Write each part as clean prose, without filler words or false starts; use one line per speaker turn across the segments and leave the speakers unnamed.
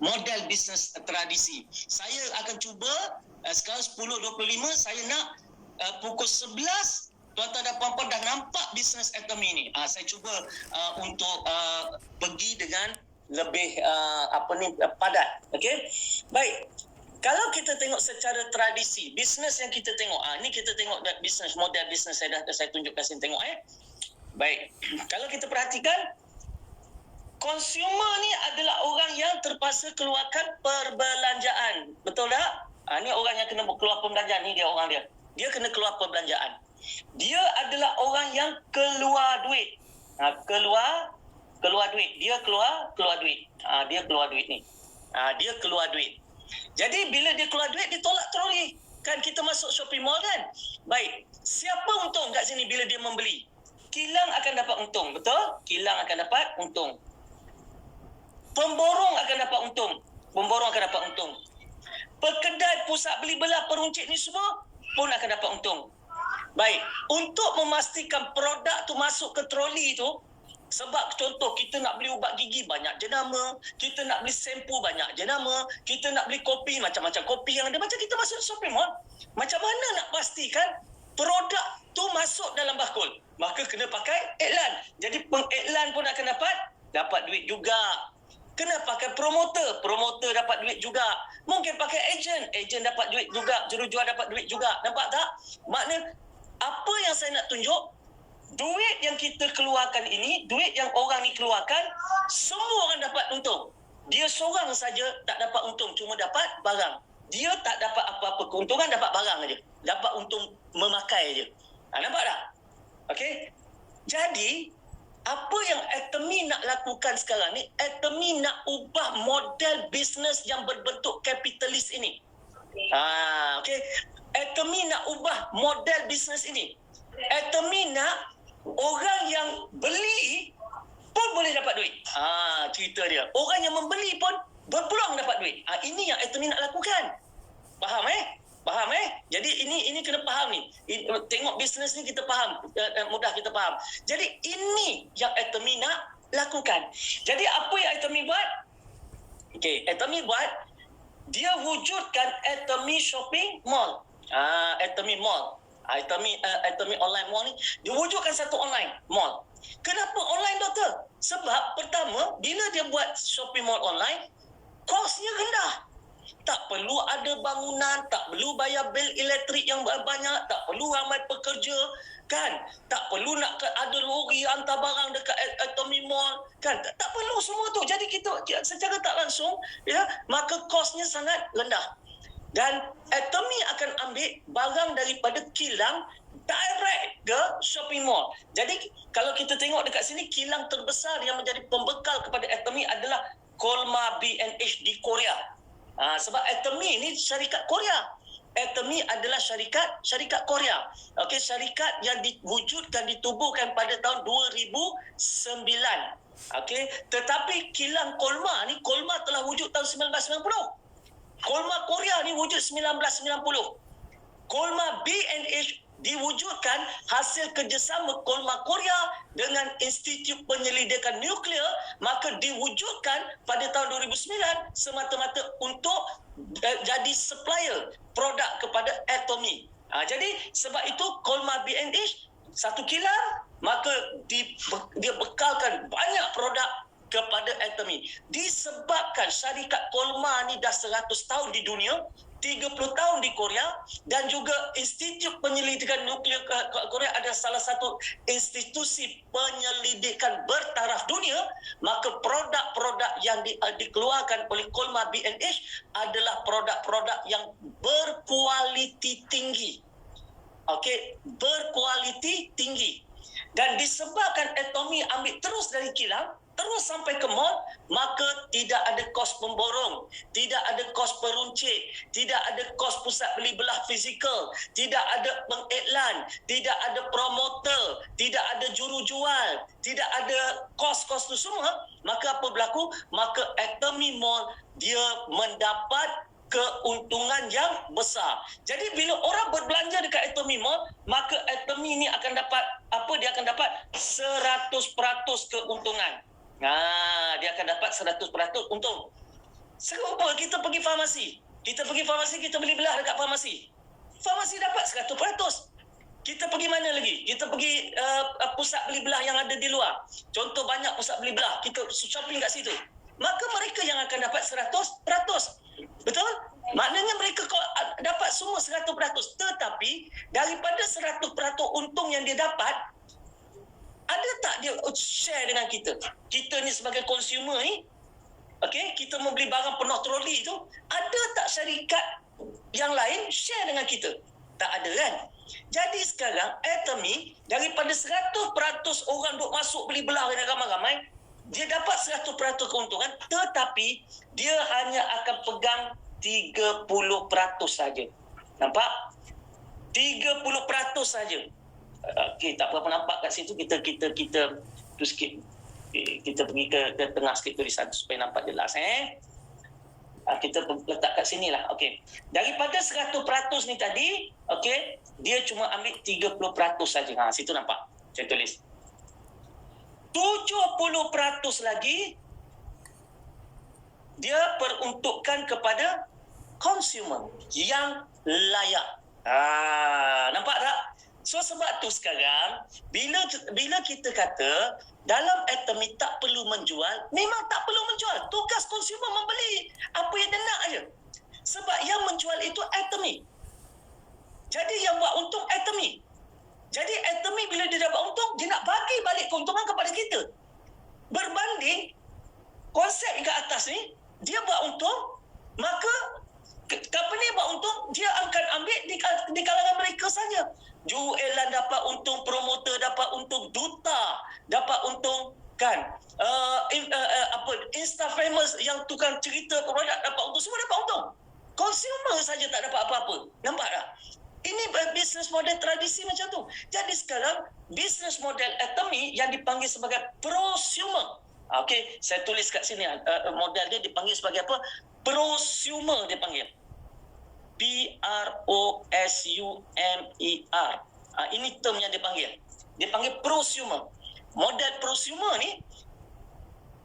model bisnes tradisi. Saya akan cuba sekarang 10.25 saya nak pukul 11 tuan-tuan dan puan-puan dah nampak bisnes Atomy ni. Saya cuba untuk pergi dengan lebih padat. Okey. Baik. Kalau kita tengok secara tradisi, bisnes yang kita tengok, ni kita tengok bisnes, model bisnes saya tunjukkan sini, tengok Baik. Kalau kita perhatikan, konsumer ni adalah orang yang terpaksa keluarkan perbelanjaan. Betul tak? Ni orang yang kena keluar perbelanjaan, ni dia orang dia. Dia kena keluar perbelanjaan. Dia adalah orang yang keluar duit. Keluar duit. Dia keluar duit. Dia keluar duit ni. Dia keluar duit. Jadi bila dia keluar duit, dia tolak troli. Kan kita masuk shopping mall kan? Baik. Siapa untung kat sini bila dia membeli? Kilang akan dapat untung. Betul? Kilang akan dapat untung. Pemborong akan dapat untung. Pekedai, pusat beli belah, peruncit ni semua pun akan dapat untung. Baik. Untuk memastikan produk tu masuk ke troli tu, sebab contoh kita nak beli ubat gigi banyak jenama, kita nak beli sempu banyak jenama, kita nak beli kopi macam-macam kopi yang ada, macam kita masuk shopping mall. Macam mana nak pastikan produk tu masuk dalam bakul? Maka kena pakai iklan. Jadi pengiklan pun akan dapat duit juga. Kena pakai promoter dapat duit juga. Mungkin pakai ejen dapat duit juga, jurujual dapat duit juga. Nampak tak? Maknanya apa yang saya nak tunjuk, duit yang kita keluarkan ini, duit yang orang ni keluarkan, semua orang dapat untung. Dia seorang saja tak dapat untung, cuma dapat barang. Dia tak dapat apa-apa keuntungan, dapat barang aja. Dapat untung memakai aja. Nampak tak? Okey. Jadi, apa yang Atomy nak lakukan sekarang ni, Atomy nak ubah model bisnes yang berbentuk kapitalis ini. Okey. Atomy nak ubah model bisnes ini. Atomy nak orang yang beli pun boleh dapat duit. Cerita dia. Orang yang membeli pun berpeluang dapat duit. Ini yang Atomy nak lakukan. Faham Faham Jadi ini kena faham ni. Tengok bisnes ni kita faham. Mudah kita faham. Jadi ini yang Atomy nak lakukan. Jadi apa yang Atomy buat? Okey, Atomy buat, dia wujudkan Atomy Shopping Mall. Atomy Mall. Atomy Online Mall ni, dia wujudkan satu online mall. Kenapa online, doktor? Sebab pertama, bila dia buat shopping mall online, kosnya rendah. Tak perlu ada bangunan, tak perlu bayar bil elektrik yang banyak, tak perlu ramai pekerja, kan? Tak perlu nak ada lori hantar barang dekat Atomy Mall, kan? Tak perlu semua tu. Jadi kita secara tak langsung, maka kosnya sangat rendah. Dan Atomy akan ambil barang daripada kilang direct ke shopping mall. Jadi kalau kita tengok dekat sini, kilang terbesar yang menjadi pembekal kepada Atomy adalah Kolmar B&H di Korea. Sebab Atomy ini syarikat Korea. Atomy adalah syarikat Korea. Okey, syarikat yang diwujudkan, ditubuhkan pada tahun 2009. Okey, tetapi kilang Kolmar telah wujud tahun 1990. Kolmar Korea ni wujud 1990. Kolmar B&H diwujudkan hasil kerjasama Kolmar Korea dengan Institut Penyelidikan Nuklear, maka diwujudkan pada tahun 2009 semata-mata untuk jadi supplier produk kepada Atomy. Jadi sebab itu Kolmar B&H satu kilang, maka dia bekalkan banyak produk kepada Atomy. Disebabkan syarikat Kolmar ni dah 100 tahun di dunia, 30 tahun di Korea, dan juga Institut Penyelidikan Nuklear Korea adalah salah satu institusi penyelidikan bertaraf dunia, maka produk-produk yang dikeluarkan oleh Kolmar B&H adalah produk-produk yang berkualiti tinggi. Okey, berkualiti tinggi. Dan disebabkan Atomy ambil terus dari kilang, terus sampai ke mall, maka tidak ada kos pemborong, tidak ada kos peruncit, tidak ada kos pusat beli belah fizikal, tidak ada pengiklan, tidak ada promoter, tidak ada jurujual, tidak ada kos-kos itu semua. Maka apa berlaku? Maka Atomy Mall dia mendapat keuntungan yang besar. Jadi bila orang berbelanja dekat Atomy Mall, maka Atomy ni akan dapat apa? Dia akan dapat 100% keuntungan. akan dapat 100% untung. Serupa kita pergi farmasi. Kita beli belah dekat farmasi. Farmasi dapat 100%. Kita pergi mana lagi? Kita pergi pusat beli belah yang ada di luar. Contoh banyak pusat beli belah. Kita shopping kat situ. Maka mereka yang akan dapat 100%. Betul? Maknanya mereka dapat semua 100%. Tetapi daripada 100% untung yang dia dapat, ada tak dia share dengan kita? Kita ni sebagai consumer ni, okay, kita membeli barang penuh troli tu, ada tak syarikat yang lain share dengan kita? Tak ada kan? Jadi sekarang Atomy daripada 100% orang duk masuk beli belah ramai-ramai, dia dapat 100% keuntungan, tetapi dia hanya akan pegang 30% saja. Nampak? 30% saja. Okey, tak berapa nampak kat situ, kita tu sikit. Kita pergi ke tengah sikit tulisan supaya nampak jelas kita letak kat sini lah. Okey. Daripada 100% ni tadi, okey, dia cuma ambil 30% saja. Situ nampak. Saya tulis. 70% lagi dia peruntukkan kepada consumer yang layak. Nampak tak? So sebab tu sekarang bila kita kata dalam Atomy tak perlu menjual, memang tak perlu menjual. Tugas consumer membeli apa yang dia nak aja. Sebab yang menjual itu Atomy. Jadi yang buat untung Atomy. Jadi Atomy bila dia dapat untung, dia nak bagi balik keuntungan kepada kita. Berbanding konsep ke atas ni, dia buat untung, maka company buat untung, dia akan ambil di kalangan mereka saja. Juelan dapat untung, promoter dapat untung, duta dapat untung, kan? Insta famous yang tukang cerita produk dapat untung, semua dapat untung. Consumer saja tak dapat apa-apa. Nampak tak? Ini business model tradisi macam tu. Jadi sekarang business model Atomy yang dipanggil sebagai prosumer. Okey, saya tulis kat sini model dia dipanggil sebagai apa? Prosumer dia panggil. Prosumer. Ini term yang dia panggil. Dia panggil prosumer. Model prosumer ni,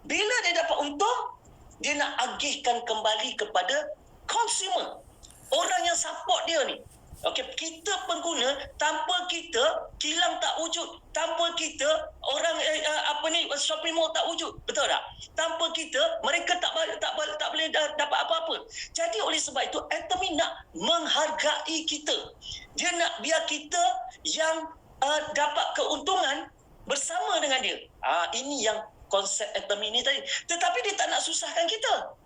bila dia dapat untung, dia nak agihkan kembali kepada consumer. Orang yang support dia ni. Okey, kita pengguna, tanpa kita kilang tak wujud, tanpa kita orang shopping mall tak wujud, betul tak? Tanpa kita mereka tak boleh dapat apa-apa. Jadi oleh sebab itu Atomy nak menghargai kita. Dia nak biar kita yang dapat keuntungan bersama dengan dia. Ini yang konsep Atomy ni tadi. Tetapi dia tak nak susahkan kita.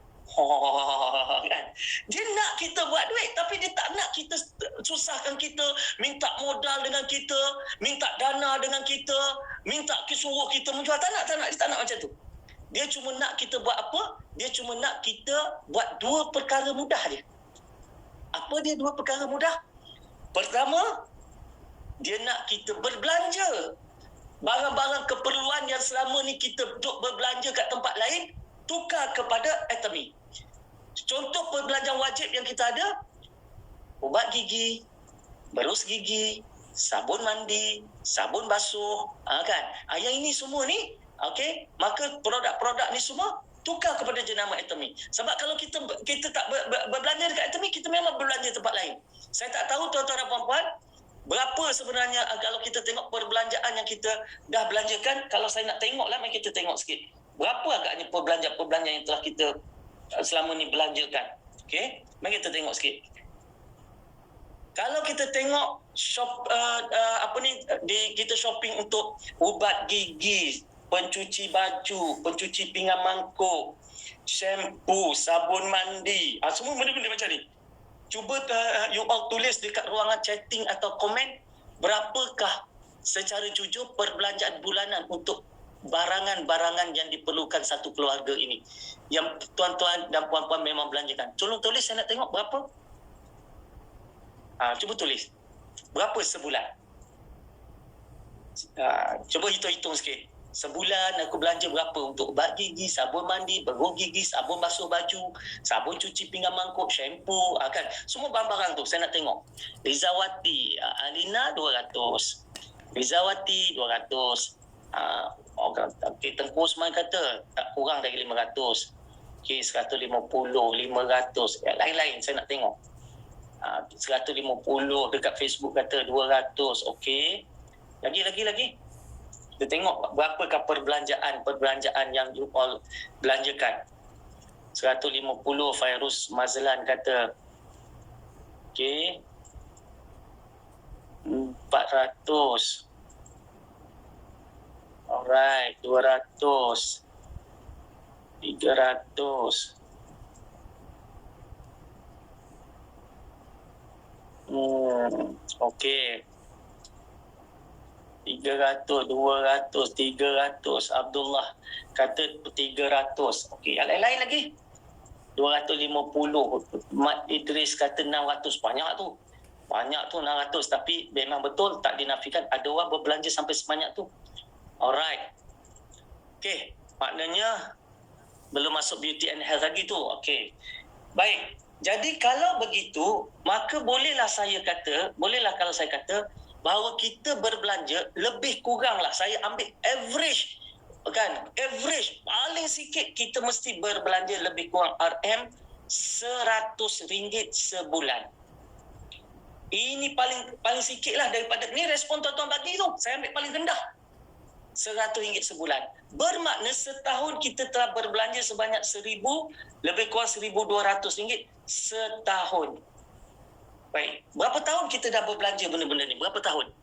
Kan? Dia nak kita buat duit, tapi dia tak nak kita susahkan kita, minta modal dengan kita, minta dana dengan kita, minta suruh kita menjual. Tak nak, dia tak nak macam tu. Dia cuma nak kita buat apa? Dia cuma nak kita buat dua perkara mudah je. Apa dia dua perkara mudah? Pertama, dia nak kita berbelanja. Barang-barang keperluan yang selama ni kita duduk berbelanja kat tempat lain, tukar kepada Atomy. Contoh perbelanjaan wajib yang kita ada, ubat gigi, berus gigi, sabun mandi, sabun basuh, kan? Yang ini semua ni, okey, maka produk-produk ni semua tukar kepada jenama Atomy. Sebab kalau kita tak berbelanja dekat Atomy, kita memang berbelanja tempat lain. Saya tak tahu tuan-tuan dan puan-puan, berapa sebenarnya kalau kita tengok perbelanjaan yang kita dah belanjakan. Kalau saya nak tengok lah, mari kita tengok sikit. Berapa agaknya perbelanjaan yang telah kita selama ni belanjakan. Okey, mari kita tengok sikit. Kalau kita tengok kita shopping untuk ubat gigi, pencuci baju, pencuci pinggan mangkuk, shampoo, sabun mandi, semua benda-benda macam ni. Cuba you all tulis dekat ruangan chatting atau komen, berapakah secara jujur perbelanjaan bulanan untuk barangan-barangan yang diperlukan satu keluarga ini, yang tuan-tuan dan puan-puan memang belanjakan. Tolong tulis, saya nak tengok berapa. Cuba tulis berapa sebulan. Cuba hitung-hitung sikit. Sebulan aku belanja berapa untuk ubat gigi, sabun mandi, berus gigi, sabun basuh baju, sabun cuci pinggan mangkuk, shampoo, kan? Semua barang-barang tu saya nak tengok. Rizawati, Alina 200. Rizawati 200. Okay, Tengku Usman kata tak kurang dari 500. Okay, 150, 500. Lain-lain saya nak tengok. 150 dekat Facebook kata 200. Okay. Lagi. Kita tengok berapakah perbelanjaan yang you all belanjakan. 150 Fairuz Mazlan kata. Okay. 400. Alright, 200. 300. Okay. 300, 200, 300. Abdullah kata 300. Okey, yang lain lagi. 250. Mat Idris kata 600. Banyak tu 600. Tapi memang betul tak dinafikan ada orang berbelanja sampai sebanyak tu. Alright. Okey, maknanya belum masuk beauty and health lagi tu. Okey. Baik. Jadi kalau begitu, maka bolehlah kalau saya kata bahawa kita berbelanja lebih kuranglah, saya ambil average, kan, average paling sikit kita mesti berbelanja lebih kurang RM RM100 sebulan. Ini paling sikit lah daripada ni respon tuan-tuan bagi tu. Saya ambil paling rendah, RM100 sebulan. Bermakna setahun kita telah berbelanja sebanyak lebih kurang RM1,200 setahun. Baik, berapa tahun kita dah berbelanja benda-benda ni? Berapa tahun?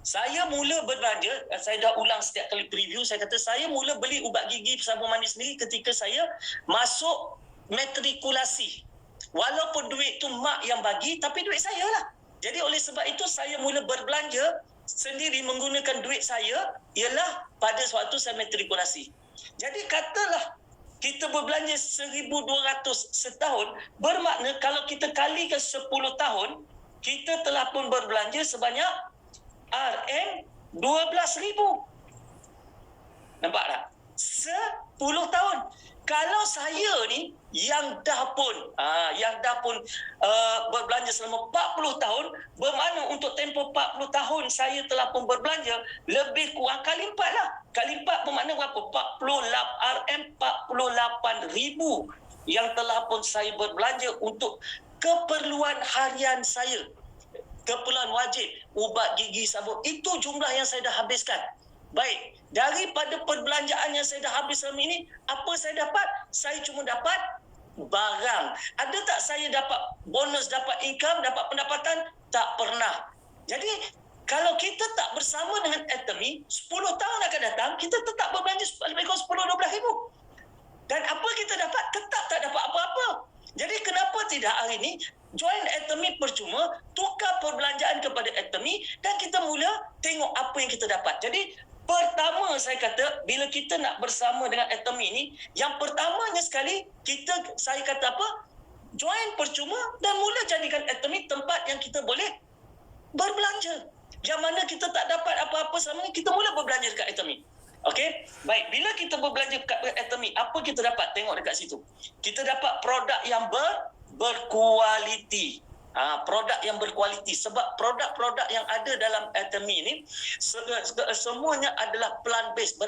Saya mula berbelanja, saya dah ulang setiap kali preview, saya kata saya mula beli ubat gigi sabun mandi sendiri ketika saya masuk matrikulasi. Walaupun duit tu mak yang bagi, tapi duit saya lah. Jadi oleh sebab itu saya mula berbelanja sendiri menggunakan duit saya ialah pada waktu saya matrikulasi. Jadi katalah kita berbelanja RM1,200 setahun, bermakna kalau kita kalikan 10 tahun, kita telah pun berbelanja sebanyak RM12,000. Nampak tak? 10 tahun. Kalau saya ni yang dah pun berbelanja selama 40 tahun, bermakna untuk tempoh 40 tahun saya telah pun berbelanja lebih kurang kali 4 lah. Kali 4 bermakna berapa? RM48,000 yang telah pun saya berbelanja untuk keperluan harian saya. Keperluan wajib, ubat gigi, sabun. Itu jumlah yang saya dah habiskan. Baik, daripada perbelanjaan yang saya dah habis selama ini, apa saya dapat? Saya cuma dapat barang. Ada tak saya dapat bonus, dapat income, dapat pendapatan? Tak pernah. Jadi, kalau kita tak bersama dengan Atomy, 10 tahun akan datang, kita tetap berbelanja lebih kurang 10-12 ribu. Dan apa kita dapat? Tetap tak dapat apa-apa. Jadi, kenapa tidak hari ini join Atomy percuma, tukar perbelanjaan kepada Atomy dan kita mula tengok apa yang kita dapat. Jadi, pertama saya kata, bila kita nak bersama dengan Atomy ni, yang pertamanya sekali, saya kata apa? Join percuma dan mula jadikan Atomy tempat yang kita boleh berbelanja. Yang mana kita tak dapat apa-apa selama ni, kita mula berbelanja dekat Atomy. Okey? Baik, bila kita berbelanja dekat Atomy, apa kita dapat? Tengok dekat situ. Kita dapat produk yang berkualiti. Produk yang berkualiti, sebab produk-produk yang ada dalam Atomy ni semuanya adalah plant based,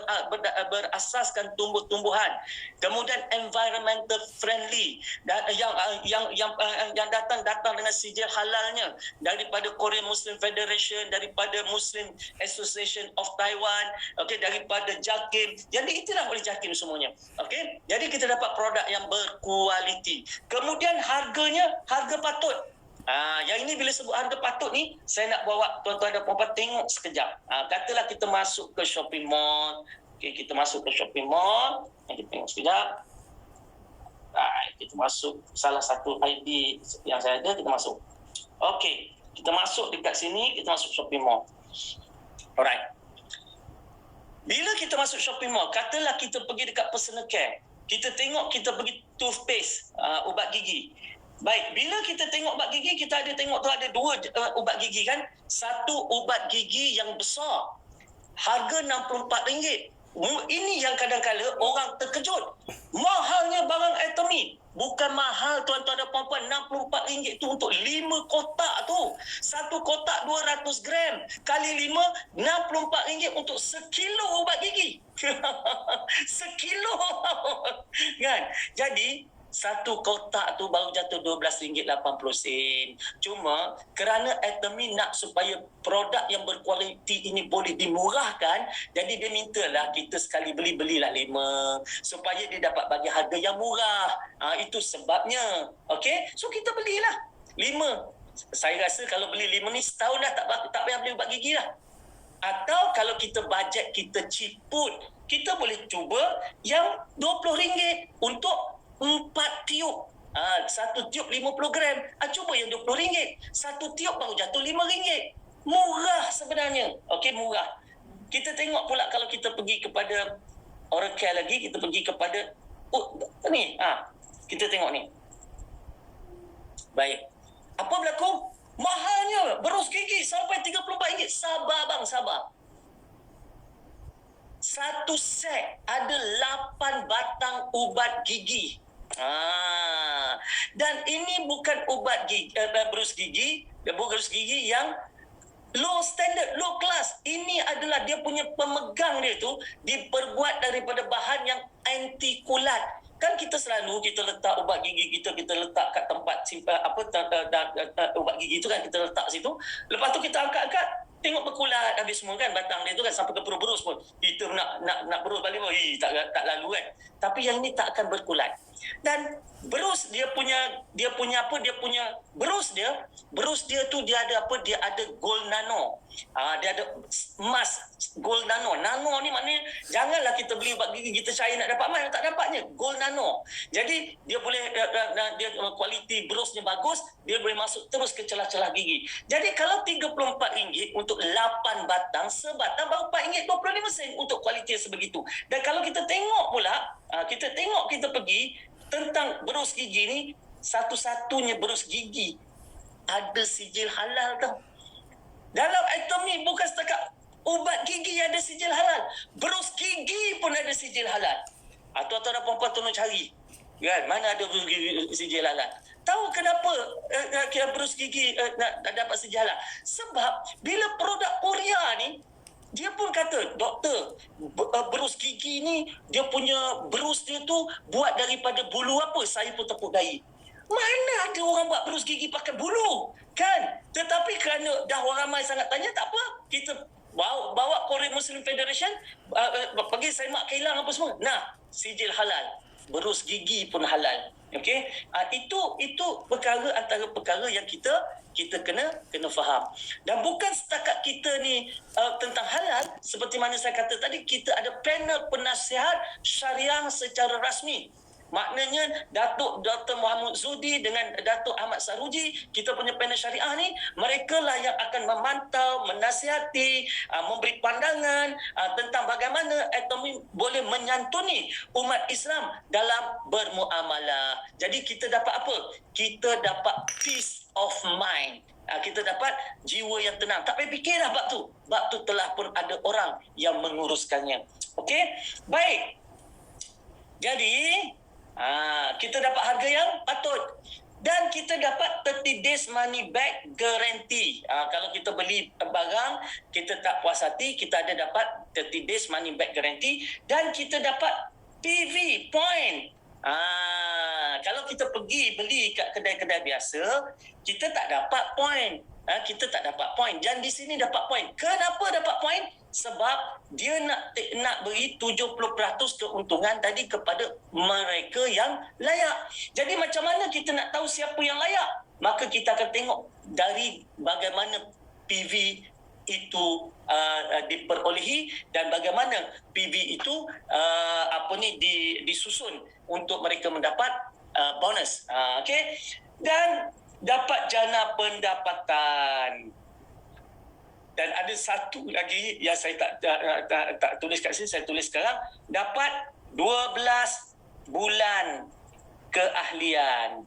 berasaskan tumbuh-tumbuhan, kemudian environmental friendly, dan yang datang dengan sijil halalnya daripada Korean Muslim Federation, daripada Muslim Association of Taiwan, okey, daripada JAKIM. Jadi itulah oleh JAKIM semuanya. Okey, jadi kita dapat produk yang berkualiti, kemudian harganya harga patut. Yang ini bila sebut harga patut ni, saya nak bawa tuan-tuan dan puan-puan tengok sekejap. Katalah kita masuk ke shopping mall. Okay, kita masuk ke shopping mall. Kita tengok sekejap. Kita masuk salah satu ID yang saya ada, kita masuk. Okey, kita masuk dekat sini, kita masuk shopping mall. Alright. Bila kita masuk shopping mall, katalah kita pergi dekat personal care. Kita tengok, kita pergi toothpaste, ubat gigi. Baik, bila kita tengok ubat gigi, kita ada tengok tu ada dua ubat gigi kan. Satu ubat gigi yang besar, harga RM64. Ini yang kadang-kadang orang terkejut. Mahalnya barang Atomy. Bukan mahal tuan-tuan dan puan-puan, RM64 tu untuk 5 kotak tu. Satu kotak 200 gram. Kali 5, RM64 untuk sekilo ubat gigi. Sekilo. Kan? Jadi, satu kotak tu baru jatuh RM12.80. Cuma kerana Atomy nak supaya produk yang berkualiti ini boleh dimurahkan, jadi dia mintalah kita sekali belilah 5 supaya dia dapat bagi harga yang murah. Itu sebabnya. Okey? So kita belilah 5. Saya rasa kalau beli 5 ni setahun dah tak payah beli ubat gigi lah. Atau kalau kita bajet kita ciput, kita boleh cuba yang RM20 untuk 4 tiup. Satu tiup 50 gram. Cuba yang RM20. Satu tiup baru jatuh RM5. Murah sebenarnya. Okey, murah. Kita tengok pula kalau kita pergi kepada Oracle lagi, kita pergi kepada ni. Kita tengok ni. Baik. Apa berlaku? Mahalnya berus gigi sampai RM34. Sabar bang, sabar. Satu set ada 8 batang ubat gigi. Dan ini bukan ubat gigi, berus gigi yang low standard, low class. Ini adalah dia punya pemegang dia tu diperbuat daripada bahan yang anti kulat. Kan kita letak ubat gigi kita letak kat tempat simpan ubat gigi tu kan, kita letak situ. Lepas tu kita angkat-angkat, tengok berkulat habis semua kan batang dia tu kan, sampai ke berus pun. Kita nak berus balik pun tak lalu kan. Tapi yang ni tak akan berkulat. Dan berus dia punya berus dia tu dia ada apa? Dia ada gold nano. Dia ada emas gold nano. Nano ni maknanya janganlah kita beli ubat gigi kita cari nak dapat emas, tak dapatnya. Gold nano. Jadi dia boleh dia kualiti berusnya bagus, dia boleh masuk terus ke celah-celah gigi. Jadi kalau RM34 untuk 8 batang, sebatang baru RM4.25 untuk kualiti sebegitu. Dan kalau kita tengok pula, kita pergi tentang berus gigi ni, satu-satunya berus gigi ada sijil halal tau. Dalam Atomy bukan setakat ubat gigi yang ada sijil halal, berus gigi pun ada sijil halal. Tuan-tuan dan puan-puan tolong cari. Kan, mana ada berus gigi sijil halal? Tahu kenapa berus gigi nak dapat sijil halal? Sebab bila produk Korea ni, dia pun kata, doktor, berus gigi ni, dia punya berus dia tu buat daripada bulu apa? Saya pun tepuk dahi. Mana ada orang buat berus gigi pakai bulu? Kan? Tetapi kerana dah orang ramai sangat tanya, tak apa. Kita bawa Korean Muslim Federation, pergi semak kilang apa semua. Nah, sijil halal. Berus gigi pun halal. Okey? Itu perkara antara perkara yang kita kena faham. Dan bukan setakat kita ni tentang halal, seperti mana saya kata tadi, kita ada panel penasihat syariah secara rasmi. Maknanya Datuk Dr. Muhammad Zudi dengan Datuk Ahmad Saruji, kita punya panel syariah ni, mereka lah yang akan memantau, menasihati, memberi pandangan tentang bagaimana Atomy boleh menyantuni umat Islam dalam bermuamalah. Jadi kita dapat apa? Kita dapat peace of mind. Kita dapat jiwa yang tenang. Tak payah fikirlah bab tu. Bab tu telah pun ada orang yang menguruskannya. Okey? Baik. Jadi kita dapat harga yang patut, dan kita dapat 30 days money back guarantee. Kalau kita beli barang kita tak puas hati, kita ada dapat 30 days money back guarantee, dan kita dapat PV point. Kalau kita pergi beli kat kedai-kedai biasa, kita tak dapat point. Kita tak dapat point. Dan di sini dapat point. Kenapa dapat point? Sebab dia nak beri 70% keuntungan tadi kepada mereka yang layak. Jadi macam mana kita nak tahu siapa yang layak? Maka kita akan tengok dari bagaimana PV itu diperolehi dan bagaimana PV itu disusun untuk mereka mendapat bonus. Okey? Dan dapat jana pendapatan. Dan ada satu lagi yang saya tak tulis kat sini, saya tulis sekarang, dapat 12 bulan keahlian.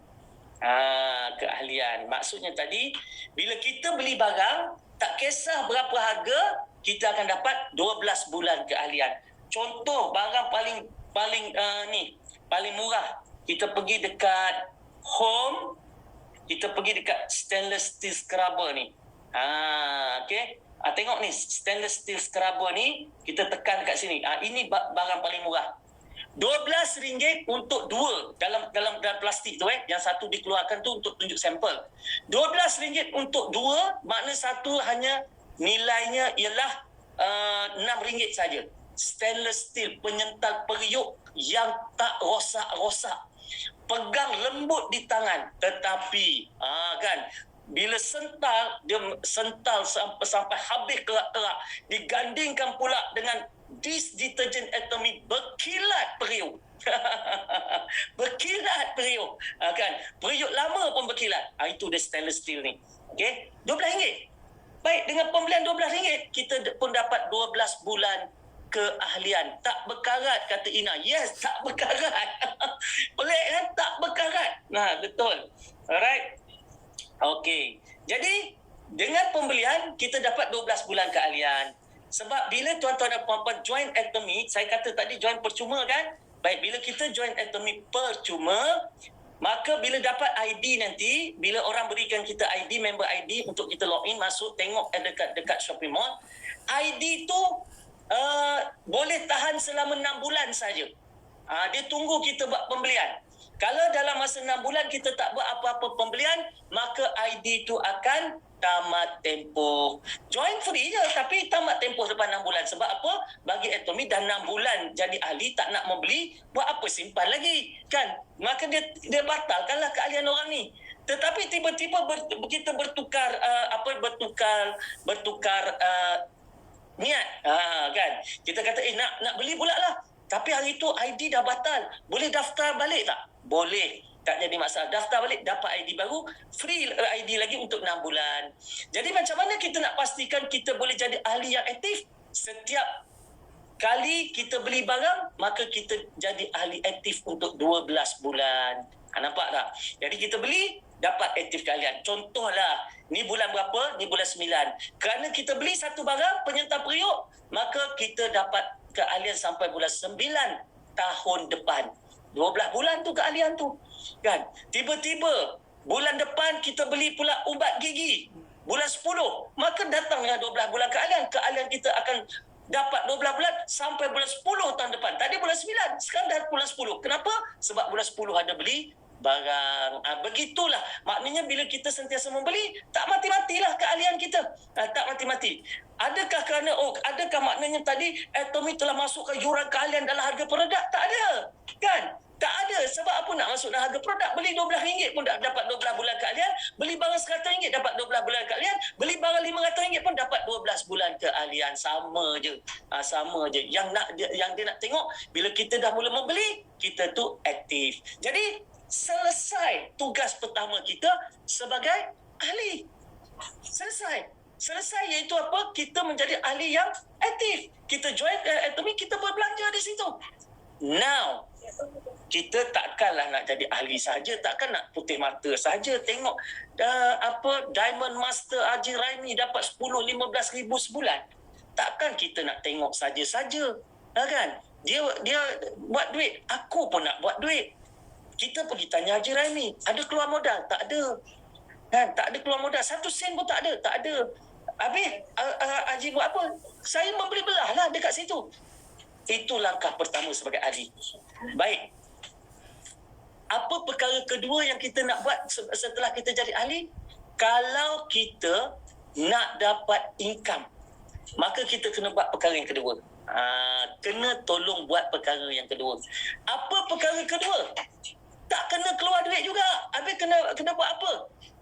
Keahlian. Maksudnya tadi, bila kita beli barang, tak kisah berapa harga, kita akan dapat 12 bulan keahlian. Contoh barang paling murah, kita pergi dekat Home kita pergi dekat stainless steel scrubber ni. Okey. Tengok ni, stainless steel scrubber ni, kita tekan dekat sini. Ini barang paling murah. RM12 untuk dua dalam plastik tu yang satu dikeluarkan tu untuk tunjuk sampel. RM12 untuk dua, makna satu hanya nilainya ialah RM6 saja. Stainless steel, penyental periuk yang tak rosak-rosak. Pegang lembut di tangan, tetapi kan bila sental, dia sental sampai habis kerak-kerak, digandingkan pula dengan disk deterjen Atomy, berkilat periuk. Berkilat periuk. Kan? Periuk lama pun berkilat. Itu dia stainless steel ni. Okey, RM12. Baik, dengan pembelian RM12, kita pun dapat 12 bulan keahlian. Tak berkarat, kata Ina. Yes, tak berkarat. Pelik kan? Tak berkarat. Nah, betul. Alright. Okey. Jadi, dengan pembelian, kita dapat 12 bulan keahlian. Sebab bila tuan-tuan dan puan-puan join Atomy, saya kata tadi join percuma kan? Baik, bila kita join Atomy percuma, maka bila dapat ID nanti, bila orang berikan kita ID, member ID untuk kita login, masuk, tengok dekat shopping mall, ID tu boleh tahan selama 6 bulan saja. Dia tunggu kita buat pembelian. Kalau dalam masa 6 bulan kita tak buat apa-apa pembelian, maka ID tu akan tamat tempoh. Join free je, tapi tamat tempoh lepas 6 bulan. Sebab apa? Bagi Atomy dah 6 bulan jadi ahli, tak nak membeli, buat apa simpan lagi? Kan? Maka dia batalkanlah keahlian orang ni. Tetapi tiba-tiba kita bertukar niat. Kan? Kita kata nak beli pula lah. Tapi hari tu ID dah batal. Boleh daftar balik tak? Boleh. Tak jadi masalah. Daftar balik, dapat ID baru, free ID lagi untuk 6 bulan. Jadi macam mana kita nak pastikan kita boleh jadi ahli yang aktif? Setiap kali kita beli barang, maka kita jadi ahli aktif untuk 12 bulan. Nampak tak? Jadi kita beli, dapat aktif keahlian. Contohlah, ni bulan berapa? Ni bulan 9. Kerana kita beli satu barang, penyental periuk, maka kita dapat keahlian sampai bulan 9 tahun depan. 12 bulan tu keahlian tu. Kan? Tiba-tiba bulan depan kita beli pula ubat gigi. Bulan 10, maka datang dengan 12 bulan keahlian. Keahlian kita akan dapat 12 bulan sampai bulan 10 tahun depan. Tadi bulan 9, sekarang dah bulan 10. Kenapa? Sebab bulan 10 ada beli barang. Begitulah. Maknanya bila kita sentiasa membeli, tak mati-matilah keahlian kita. Tak mati-mati. Adakah maknanya tadi Atomy telah masuk ke jurang keahlian dalam harga produk? Tak ada. Kan? Tak ada. Sebab apa nak masuk dalam harga produk? Beli RM12 pun dapat 12 bulan keahlian. Beli barang RM100 dapat 12 bulan keahlian. Beli barang RM500 pun dapat 12 bulan keahlian. Sama je. Sama je. Yang dia nak tengok, bila kita dah mula membeli, kita tu aktif. Jadi, selesai tugas pertama kita sebagai ahli. Selesai iaitu apa? Kita menjadi ahli yang aktif. Kita join Atomy, kita berbelanja di situ. Now, kita takkanlah nak jadi ahli saja, takkan nak putih mata saja tengok Diamond Master Haji Raimi dapat 10-15 ribu sebulan. Takkan kita nak tengok saja-saja. Kan? Dia buat duit, aku pun nak buat duit. Kita pergi tanya Haji Raimi, ada keluar modal? Tak ada. Kan? Tak ada keluar modal. 1 sen pun tak ada. Habis Haji buat apa? Saya membeli belah lah dekat situ. Itu langkah pertama sebagai ahli. Baik. Apa perkara kedua yang kita nak buat setelah kita jadi ahli? Kalau kita nak dapat income, maka kita kena buat perkara yang kedua. Kena tolong buat perkara yang kedua. Apa perkara kedua? Tak kena keluar duit juga. Habis kena buat apa?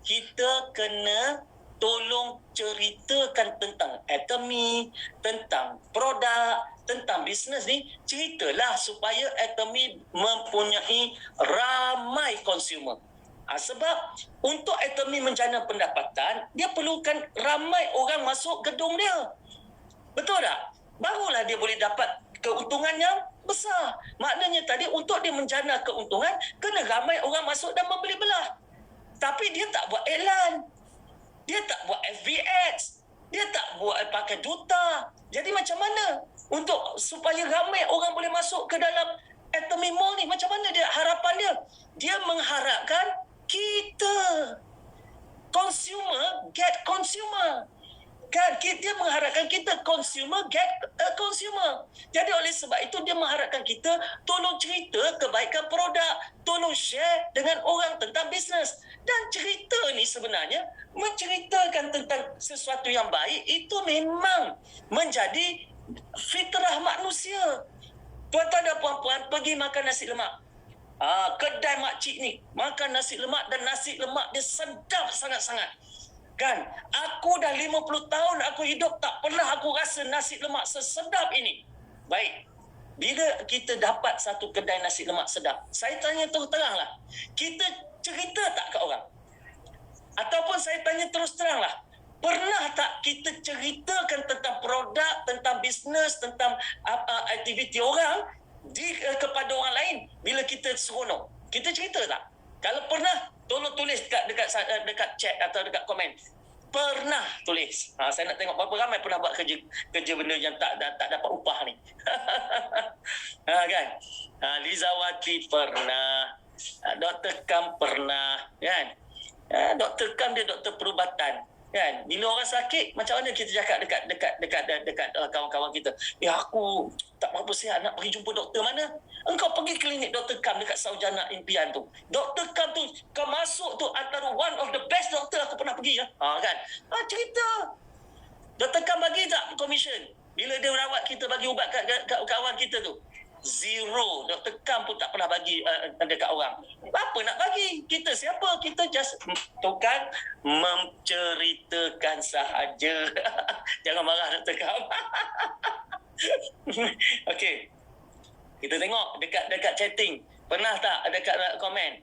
Kita kena tolong ceritakan tentang Atomy, tentang produk, tentang bisnes ni. Ceritalah supaya Atomy mempunyai ramai konsumer. Sebab untuk Atomy menjana pendapatan, dia perlukan ramai orang masuk gedung dia. Betul tak? Barulah dia boleh dapat keuntungan yang besar. Maknanya tadi untuk dia menjana keuntungan, kena ramai orang masuk dan membeli belah. Tapi dia tak buat iklan. Dia tak buat FB ads. Dia tak buat pakai duta. Jadi macam mana untuk supaya ramai orang boleh masuk ke dalam Atomy Mall ni? Macam mana dia harapan dia? Dia mengharapkan kita consumer get consumer. Kan dia mengharapkan kita consumer get a consumer. Jadi oleh sebab itu dia mengharapkan kita tolong cerita kebaikan produk, tolong share dengan orang tentang bisnes. Dan cerita ni sebenarnya menceritakan tentang sesuatu yang baik itu memang menjadi fitrah manusia. Tuan-tuan dan puan-puan pergi makan nasi lemak. Kedai makcik ni makan nasi lemak dan nasi lemak dia sedap sangat-sangat. Kan, aku dah 50 tahun aku hidup tak pernah aku rasa nasi lemak sesedap ini. Baik, bila kita dapat satu kedai nasi lemak sedap, saya tanya terus teranglah, kita cerita tak ke orang? Ataupun saya tanya terus teranglah, pernah tak kita ceritakan tentang produk, tentang bisnes, tentang aktiviti orang kepada orang lain bila kita seronok? Kita cerita tak? Kalau pernah, tolong tulis dekat chat atau dekat komen. Pernah tulis. Saya nak tengok berapa ramai pernah buat kerja benda yang tak dapat upah ni. Kan? Lizawati pernah. Dr. Kam pernah. Kan? Dr. Kam dia doktor perubatan. Kan, bila orang sakit macam mana kita cakap dekat kawan-kawan kita, aku tak berapa sihat nak pergi jumpa doktor mana? Engkau pergi klinik Dr. Kam dekat Saujana Impian tu. Dr. Kam tu kau masuk tu antara one of the best doktor aku pernah pergi ya. Kan? Cerita. Dr. Kam bagi tak komisen? Bila dia rawat kita bagi ubat kat kawan kita tu. Zero. Dr. Kam pun tak pernah bagi dekat orang. Apa nak bagi? Kita siapa? Kita just tukang menceritakan sahaja. Jangan marah Dr. Kam. Okey. Kita tengok dekat chatting. Pernah tak dekat komen?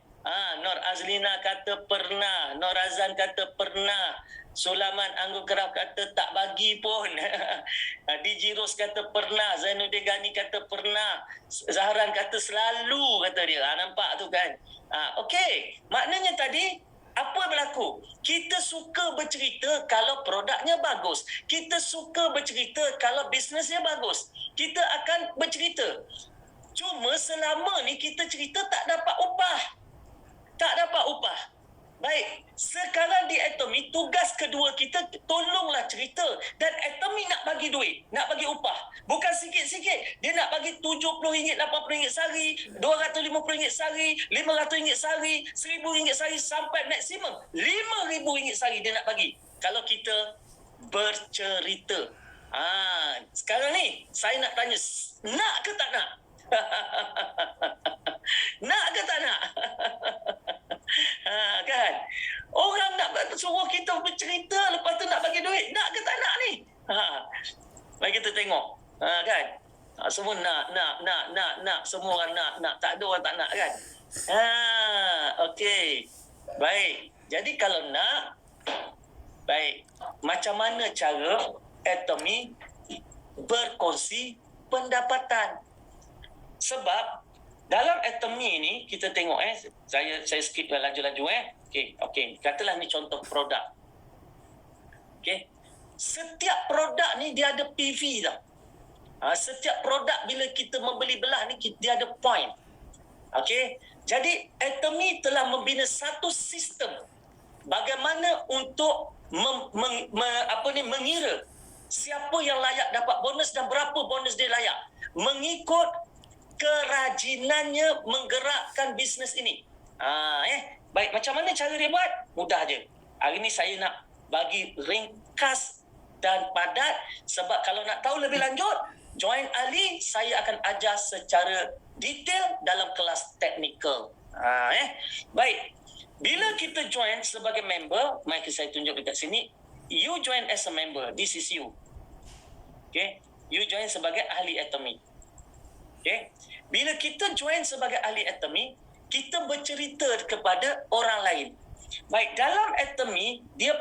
Nur Azlina kata pernah. Nur Azan kata pernah. Sulaman Anggur Kerap kata tak bagi pun. DJ Ros kata pernah. Zainuddin Gani kata pernah. Zahran kata selalu, kata dia. Nampak tu kan? Okey. Maknanya tadi, apa berlaku? Kita suka bercerita kalau produknya bagus. Kita suka bercerita kalau bisnesnya bagus. Kita akan bercerita. Cuma selama ni kita cerita tak dapat upah. Tak dapat upah. Baik, sekarang di Atomy, tugas kedua kita tolonglah cerita. Dan Atomy nak bagi duit, nak bagi upah. Bukan sikit-sikit. Dia nak bagi RM70, RM80 sehari, RM250 sehari, RM500 sehari, RM1,000 sehari, sampai maksimum RM5,000 sehari dia nak bagi. Kalau kita bercerita. Sekarang ni, saya nak tanya, nak ke tak nak? Nak ke tak nak? Kan? Orang nak suruh kita bercerita, lepas tu nak bagi duit. Nak ke tak nak ni? Mari kita tengok. Kan? Semua nak. Semua orang nak. Tak ada orang tak nak kan? Okey. Baik. Jadi kalau nak, baik. Macam mana cara Atomy berkongsi pendapatan? Sebab dalam Atomy ni kita tengok saya skip laju-laju Okey, katalah ni contoh produk. Okey. Setiap produk ni dia ada PV tau. Setiap produk bila kita membeli belah ni dia ada point. Okey. Jadi Atomy telah membina satu sistem bagaimana untuk mengira siapa yang layak dapat bonus dan berapa bonus dia layak mengikut kerajinannya menggerakkan bisnes ini. Baik, macam mana cara dia buat? Mudah je. Hari ni saya nak bagi ringkas dan padat, sebab kalau nak tahu lebih lanjut, join Ali, saya akan ajar secara detail dalam kelas teknikal. Baik. Bila kita join sebagai member, mari saya tunjuk dekat sini. You join as a member. This is you. Okay? You join sebagai ahli Atomy. Okay? Bila kita join sebagai ahli Atomy, kita bercerita kepada orang lain. Baik, dalam Atomy, dia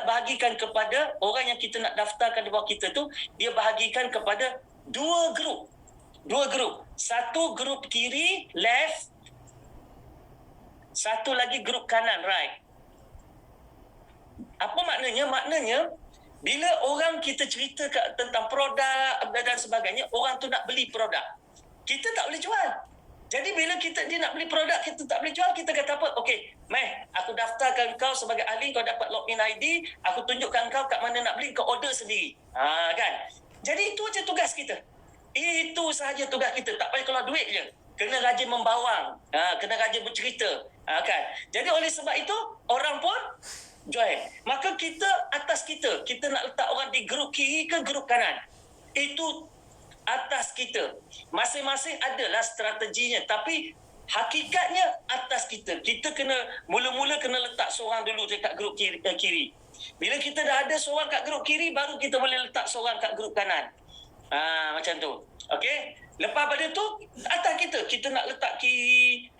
bahagikan kepada orang yang kita nak daftarkan di bawah kita tu, dia bahagikan kepada dua grup. Satu grup kiri, left. Satu lagi grup kanan, right. Apa maknanya? Maknanya, bila orang kita cerita tentang produk dan sebagainya, orang tu nak beli produk. Kita tak boleh jual. Jadi bila dia nak beli produk, kita tak boleh jual, kita kata apa? Okey, Meh, aku daftarkan kau sebagai ahli, kau dapat login ID, aku tunjukkan kau kat mana nak beli, kau order sendiri. Kan? Jadi itu je tugas kita. Itu sahaja tugas kita. Tak payah keluar duit je. Kena rajin membawang. Kena rajin bercerita. Kan? Jadi oleh sebab itu, orang pun join. Maka kita, atas kita nak letak orang di grup kiri ke grup kanan. Itu atas kita. Masing-masing adalah strateginya. Tapi hakikatnya atas kita. Kita mula-mula kena letak seorang dulu dekat grup kiri. Bila kita dah ada seorang kat grup kiri, baru kita boleh letak seorang kat grup kanan. Macam tu. Okey? Lepas pada tu, atas kita nak letak kiri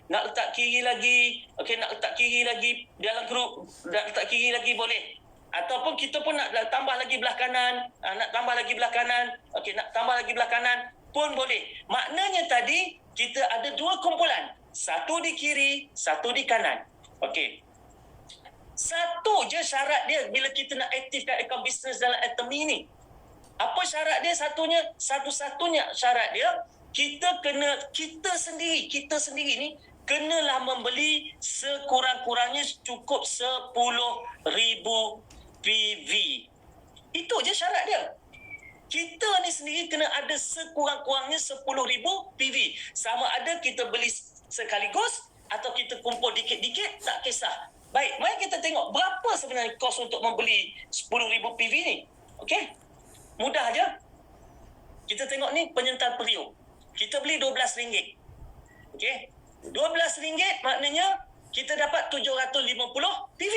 lagi. Okey, nak letak kiri lagi dalam grup. Nak letak kiri lagi boleh. Ataupun kita pun nak tambah lagi belah kanan. Nak tambah lagi belah kanan. Okey, nak tambah lagi belah kanan pun boleh. Maknanya tadi, kita ada dua kumpulan. Satu di kiri, satu di kanan. Okey. Satu je syarat dia bila kita nak aktifkan akaun bisnes dalam Atomy ni. Apa syarat dia satu-satunya syarat dia, kita sendiri ni kenalah membeli sekurang-kurangnya cukup 10,000 PV. Itu je syarat dia. Kita ni sendiri kena ada sekurang-kurangnya 10,000 PV. Sama ada kita beli sekaligus atau kita kumpul dikit-dikit, tak kisah. Baik, mari kita tengok berapa sebenarnya kos untuk membeli 10,000 PV ni. Okey? Mudah aja. Kita tengok ni penyertaan periuk. Kita beli RM12. Okey? RM12 maknanya kita dapat 750 PV.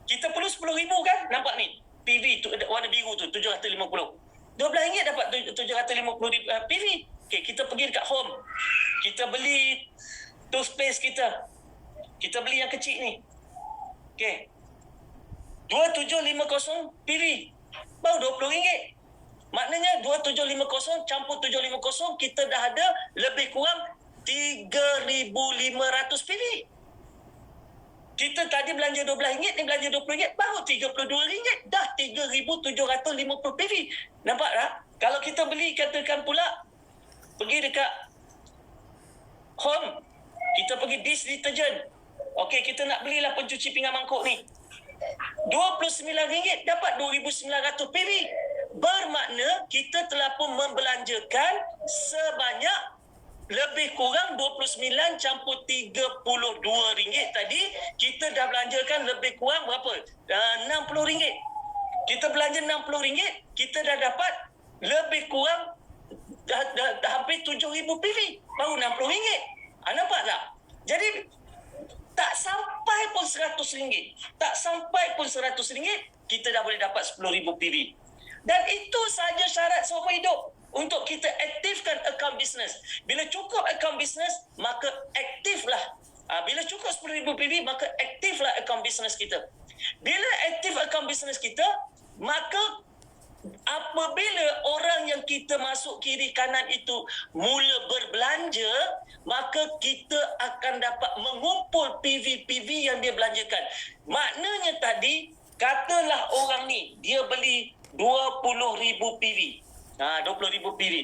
Kita perlu 10,000 kan? Nampak ni. PV tu warna biru tu 750. RM12 dapat 750 PV. Okey, kita pergi dekat home. Kita beli toothpaste kita. Kita beli yang kecil ni. Okey. 2750 PV. Baru RM20. Maknanya 2750 campur 750, kita dah ada lebih kurang 3,500 PV. Kita tadi belanja RM12, ni belanja RM20, baru RM32. Dah 3,750 PV. Nampak tak? Kalau kita beli, katakan pula, pergi dekat home, kita pergi dish detergent. Okey, kita nak belilah pencuci pinggan mangkuk ni. RM29 dapat 2,900 PV. Bermakna kita telah pun membelanjakan sebanyak lebih kurang 29 campur RM32 tadi. Kita dah belanjakan lebih kurang berapa? RM60. Kita belanja RM60, kita dah dapat lebih kurang dah hampir 7,000 PV. Baru RM60. Nampak tak? Jadi tak sampai pun RM100. Tak sampai pun RM100, kita dah boleh dapat 10,000 PV. Dan itu saja syarat seumur hidup untuk kita aktifkan akaun bisnes. Bila cukup akaun bisnes, maka aktiflah. Bila cukup 10,000 PV, maka aktiflah akaun bisnes kita. Bila aktif akaun bisnes kita, maka apabila orang yang kita masuk kiri kanan itu mula berbelanja, maka kita akan dapat mengumpul PV-PV yang dia belanjakan. Maknanya tadi, katalah orang ni, dia beli 20,000 PV. 20,000 PV.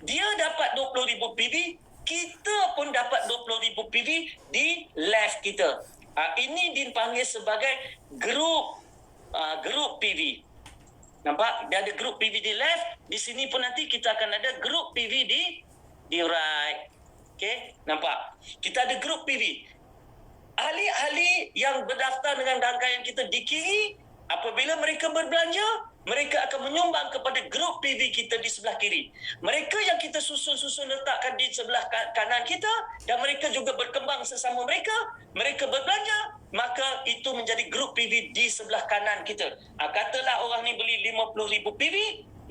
Dia dapat 20,000 PV, kita pun dapat 20,000 PV di left kita. Ini dipanggil sebagai grup PV. Nampak? Dia ada grup PV di left. Di sini pun nanti kita akan ada grup PV di right. Okey? Nampak? Kita ada grup PV. Ahli-ahli yang berdaftar dengan rangkaian kita di kiri, apabila mereka berbelanja, mereka akan menyumbang kepada grup PV kita di sebelah kiri. Mereka yang kita susun letakkan di sebelah kanan kita, dan mereka juga berkembang sesama mereka berbelanja, maka itu menjadi grup PV di sebelah kanan kita. Katalah orang ni beli 50,000 PV,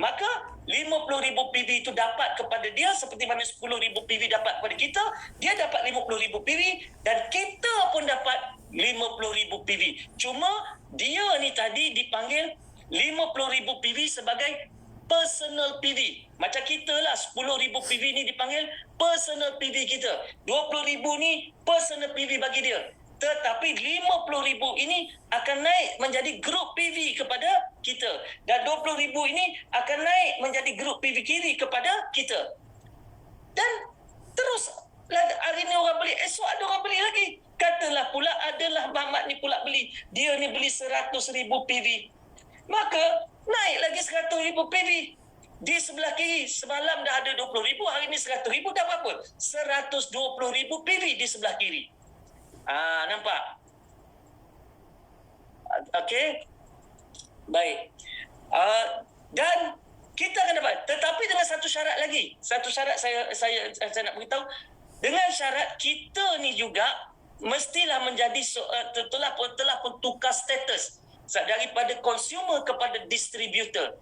maka 50,000 PV itu dapat kepada dia seperti mana 10,000 PV dapat kepada kita. Dia dapat 50,000 PV dan kita pun dapat 50,000 PV. Cuma dia ni tadi dipanggil 50,000 PV sebagai personal PV. Macam kita lah, 10,000 PV ni dipanggil personal PV kita. 20,000 ni personal PV bagi dia. Tetapi 50,000 ini akan naik menjadi grup PV kepada kita. Dan 20,000 ini akan naik menjadi grup PV kiri kepada kita. Dan terus Baik, esok ada orang beli lagi. Katalah pula adalah Mamat ni pula beli. Dia ni beli 100,000 PV. Maka naik lagi 100,000 PV. Di sebelah kiri semalam dah ada 20,000, hari ni 100,000, dah berapa? 120,000 PV di sebelah kiri. Nampak? Okey. Baik. Dan kita akan dapat, tetapi dengan satu syarat lagi. Satu syarat saya nak beritahu, dengan syarat kita ni juga mestilah menjadi telah pun tukar status daripada consumer kepada distributor.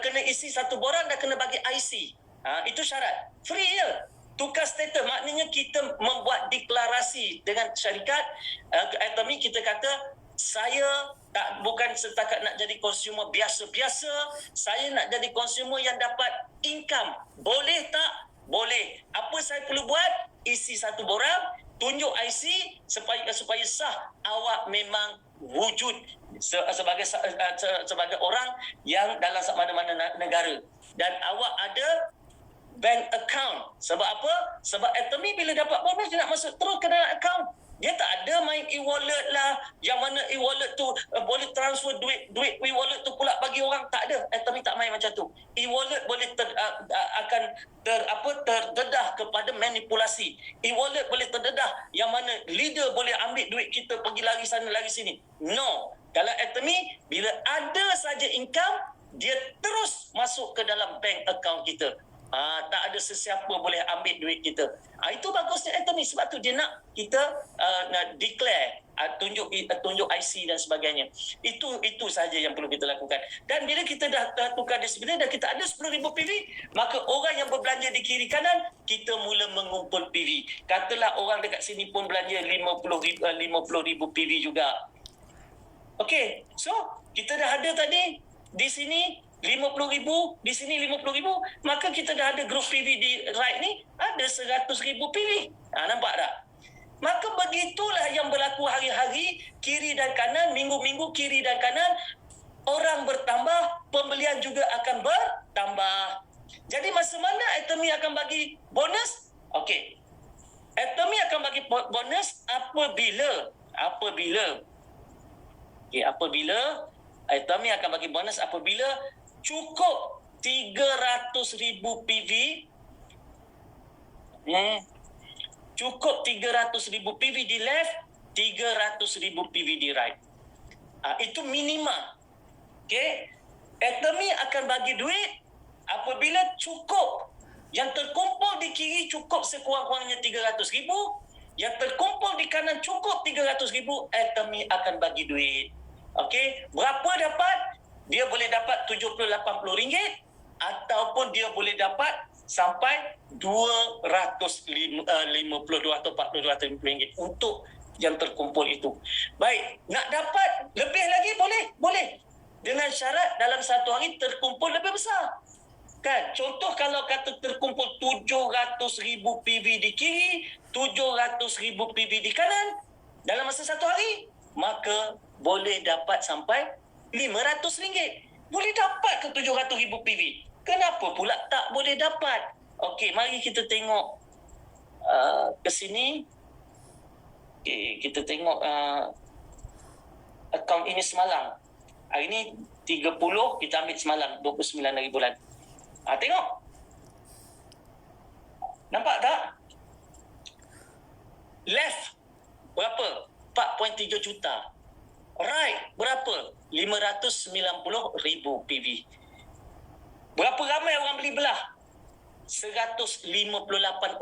Kena isi satu borang dan kena bagi IC. Itu syarat. Free je. Tukar status maknanya kita membuat deklarasi dengan syarikat Atomy. Kita kata saya bukan setakat nak jadi consumer biasa-biasa, saya nak jadi consumer yang dapat income. Boleh tak? Boleh. Apa saya perlu buat? Isi satu borang, tunjuk IC supaya sah awak memang wujud sebagai orang yang dalam mana-mana negara, dan awak ada bank account. Sebab apa? Sebab Atomy bila dapat bonus dia nak masuk terus ke dalam account. Dia tak ada main e-wallet lah, yang mana e-wallet tu boleh transfer duit e-wallet tu pula bagi orang. Tak ada. Atomy tak main macam tu. E-wallet boleh akan terdedah kepada manipulasi. E-wallet boleh terdedah yang mana leader boleh ambil duit kita pergi lari sana lari sini. No. Kalau Atomy, bila ada saja income, dia terus masuk ke dalam bank account kita. Tak ada sesiapa boleh ambil duit kita. Itu bagusnya Atomy. Sebab tu dia nak kita nak declare, tunjuk IC dan sebagainya. Itu saja yang perlu kita lakukan. Dan bila kita dah tukar disiplin dan kita ada 10,000 PV, maka orang yang berbelanja di kiri kanan, kita mula mengumpul PV. Katalah orang dekat sini pun belanja 50,000 PV juga. Okey, so kita dah ada tadi di sini 50,000, di sini 50,000, maka kita dah ada grup PV di right ni ada 100,000 PV. Nampak tak? Maka begitulah yang berlaku hari-hari, kiri dan kanan, minggu-minggu kiri dan kanan, orang bertambah, pembelian juga akan bertambah. Jadi masa mana Atomy akan bagi bonus? Okey. Atomy akan bagi bonus apabila Atomy akan bagi bonus apabila cukup 300,000 PV. Cukup 300,000 PV di left, 300,000 PV di right. Itu minima. Okey. Atomy akan bagi duit apabila cukup. Yang terkumpul di kiri cukup sekurang-kurangnya 300,000. Yang terkumpul di kanan cukup 300,000. Atomy akan bagi duit. Okey, berapa dapat? Dia boleh dapat RM70-80 ataupun dia boleh dapat sampai RM250 atau RM450 untuk yang terkumpul itu. Baik, nak dapat lebih lagi boleh. Dengan syarat dalam satu hari terkumpul lebih besar. Kan? Contoh kalau kata terkumpul 700,000 PV di kiri, 700,000 PV di kanan dalam masa satu hari, maka boleh dapat sampai RM500. Boleh dapat ke 700,000 PV? Kenapa pula tak boleh dapat? Okey, mari kita tengok ke sini. Okey, kita tengok akaun ini semalam. Hari ni 30, kita ambil semalam 29 hari bulan. Tengok. Nampak tak? Left berapa? 4.3 juta. Right berapa? 590,000 PV. Berapa ramai orang beli belah? 158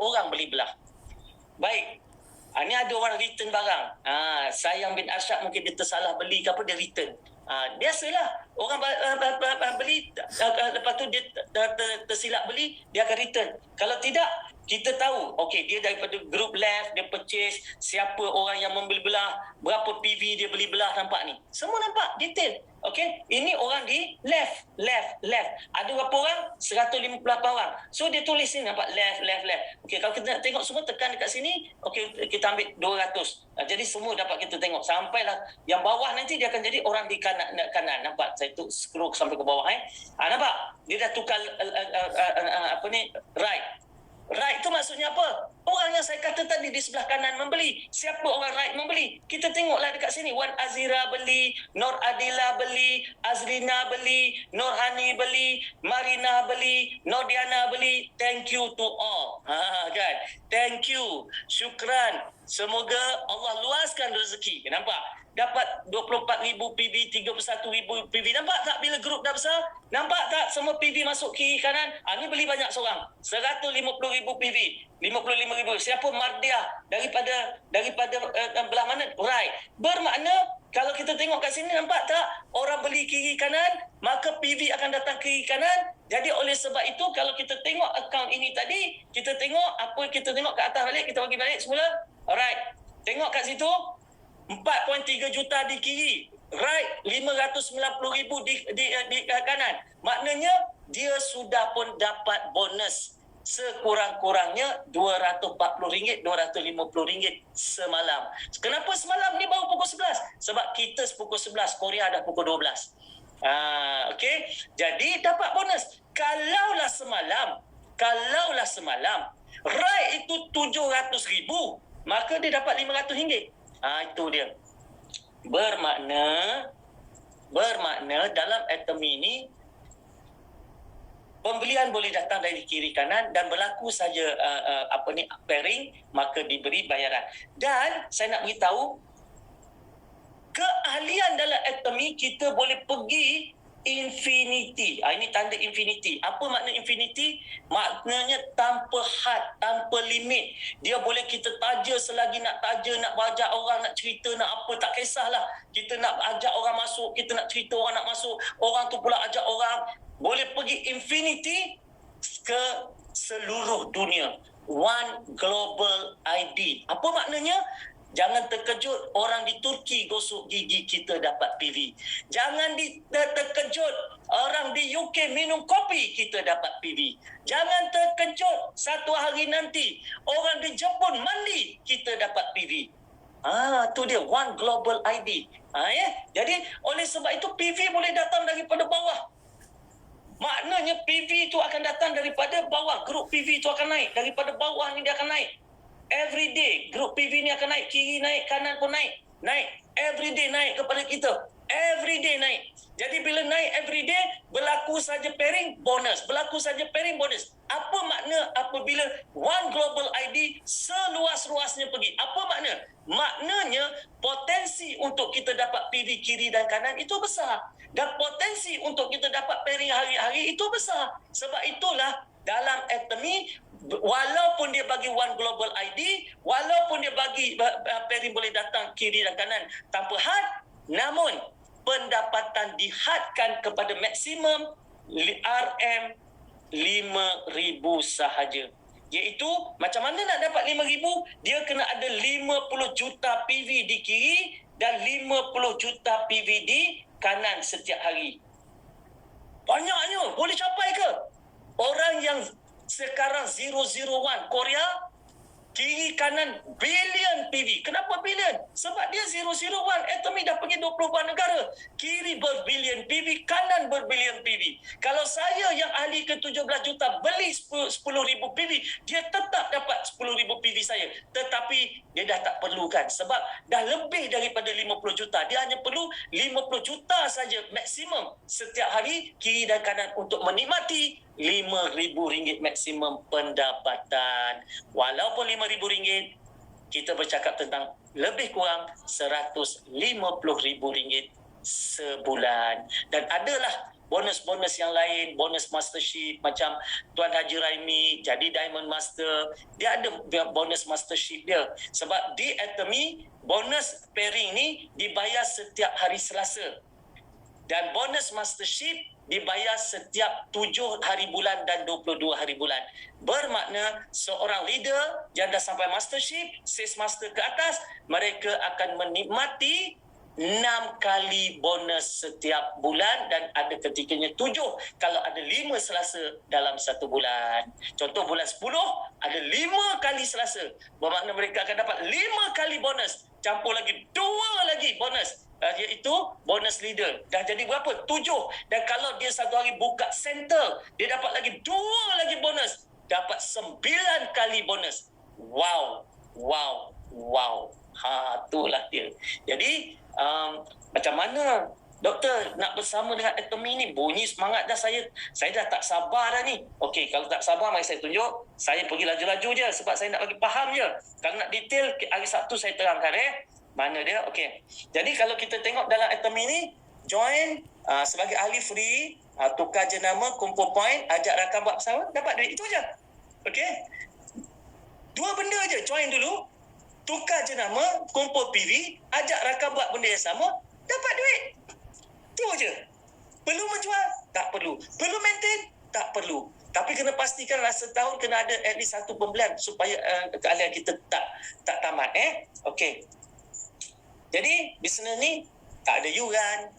orang beli belah. Baik. Ni ada orang return barang. Sayang bin Arsyad mungkin dia tersalah beli ke apa, dia return. Biasalah orang beli, lepas tu dia tersilap beli, dia akan return. Kalau tidak, kita tahu okey, dia daripada group left, dia purchase, siapa orang yang membeli belah, berapa PV dia beli belah, nampak ni, semua nampak detail. Okey, ini orang di left. Ada berapa orang? 158 orang. So dia tulis ni, nampak left. Okey, kalau kita nak tengok semua, tekan dekat sini. Okey, kita ambil 200. Jadi semua dapat kita tengok sampailah yang bawah, nanti dia akan jadi orang di kanan. Nampak? Saya tu scroll sampai ke bawah. Nampak? Dia dah tukar right. Right tu maksudnya apa? Orang yang saya kata tadi di sebelah kanan membeli. Siapa orang right membeli? Kita tengoklah dekat sini. Wan Azira beli, Nur Adila beli, Azrina beli, Nur Hani beli, Marina beli, Nur Diana beli. Thank you to all. Kan? Thank you. Syukran. Semoga Allah luaskan rezeki. Nampak? Dapat 24,000 PV, 31,000 PV. Nampak tak bila grup dah besar? Nampak tak semua PV masuk kiri kanan? Ni beli banyak seorang. 150,000 PV, 55,000. Siapa Mardia? Daripada belah mana? Right. Bermakna kalau kita tengok kat sini, nampak tak? Orang beli kiri kanan, maka PV akan datang kiri kanan. Jadi oleh sebab itu, kalau kita tengok akaun ini tadi, kita tengok apa kita tengok kat atas balik, kita bagi balik semula. Alright. Tengok kat situ. 4.3 juta di kiri, right, 590,000 di kanan. Maknanya dia sudah pun dapat bonus sekurang-kurangnya RM240, RM250 semalam. Kenapa semalam ni baru pukul 11? Sebab kita pukul 11, Korea dah pukul 12. Okey. Jadi dapat bonus. Kalaulah semalam right itu 700,000, maka dia dapat RM500. Itu dia. Bermakna dalam atom ini pembelian boleh datang dari kiri kanan dan berlaku saja pairing, maka diberi bayaran. Dan saya nak beritahu, keahlian dalam atom ini kita boleh pergi infinity. Ini tanda infinity. Apa makna infinity? Maknanya tanpa had, tanpa limit. Dia boleh kita taja selagi nak taja, nak ajak orang, nak cerita, nak apa, tak kisahlah. Kita nak ajak orang masuk, kita nak cerita orang nak masuk, orang tu pula ajak orang. Boleh pergi infinity ke seluruh dunia. One Global ID. Apa maknanya? Jangan terkejut orang di Turki gosok gigi kita dapat PV. Jangan terkejut orang di UK minum kopi kita dapat PV. Jangan terkejut satu hari nanti orang di Jepun mandi kita dapat PV. Tu dia One Global ID. Jadi oleh sebab itu PV boleh datang daripada bawah. Maknanya PV itu akan datang daripada bawah. Grup PV itu akan naik. Daripada bawah ni dia akan naik. Every day, grup PV ni akan naik. Kiri naik, kanan pun naik. Naik. Every day naik kepada kita. Every day naik. Jadi bila naik every day, berlaku saja pairing, bonus. Berlaku saja pairing, bonus. Apa makna apabila One Global ID seluas-luasnya pergi? Apa makna? Maknanya potensi untuk kita dapat PV kiri dan kanan itu besar. Dan potensi untuk kita dapat pairing hari-hari itu besar. Sebab itulah dalam Atomy, walaupun dia bagi One Global ID, walaupun dia bagi pairing boleh datang kiri dan kanan tanpa had, namun pendapatan dihadkan kepada maksimum RM5,000 sahaja. Iaitu macam mana nak dapat 5,000? Dia kena ada 50 juta PV di kiri dan 50 juta PV di kanan setiap hari. Banyaknya. Boleh capai ke? Orang yang sekarang 001 Korea, kiri kanan bilion PV. Kenapa bilion? Sebab dia 001 Atomy dah pergi 20 negara. Kiri berbilion PV, kanan berbilion PV. Kalau saya yang ahli ke 17 juta beli 10,000 PV, dia tetap dapat 10,000 PV saya. Tetapi dia dah tak perlukan sebab dah lebih daripada 50 juta. Dia hanya perlu 50 juta saja maksimum setiap hari kiri dan kanan untuk menikmati RM5,000 maksimum pendapatan. Walaupun RM5,000, kita bercakap tentang lebih kurang RM150,000 sebulan. Dan adalah bonus-bonus yang lain, bonus mastership macam Tuan Haji Raimi jadi Diamond Master. Dia ada bonus mastership dia. Sebab di Atomy, bonus pairing ni dibayar setiap hari Selasa. Dan bonus mastership dibayar setiap 7 hari bulan dan 22 hari bulan. Bermakna seorang leader yang dah sampai mastership, sales master ke atas, mereka akan menikmati 6 kali bonus setiap bulan dan ada ketikanya 7 kalau ada 5 Selasa dalam satu bulan. Contoh bulan 10 ada 5 kali Selasa. Bermakna mereka akan dapat 5 kali bonus. Campur lagi 2 lagi bonus. Iaitu bonus leader. Dah jadi berapa? 7. Dan kalau dia satu hari buka center, dia dapat lagi 2 lagi bonus. dapat 9 kali bonus. Wow. Itulah dia. Jadi macam mana doktor nak bersama dengan Atomy ni? Bunyi semangat dah saya. Saya dah tak sabar dah ni. Okey, kalau tak sabar mari saya tunjuk. Saya pergi laju-laju je sebab saya nak bagi faham je. Kalau nak detail hari Sabtu saya terangkan Mana dia? Okey. Jadi kalau kita tengok dalam Atomy ni, join sebagai ahli free, tukar jenama, kumpul point, ajak rakan buat bersama, dapat duit. Itu je. Okey. 2 benda je. Join dulu, tukar jenama, kumpul PV, ajak rakan buat benda yang sama, dapat duit. Itu je. Perlu menjual? Tak perlu. Perlu maintain? Tak perlu. Tapi kena pastikanlah setahun kena ada at least 1 pembelian supaya keahlian kita tak tamat. Okey. Jadi bisnes ni tak ada yuran,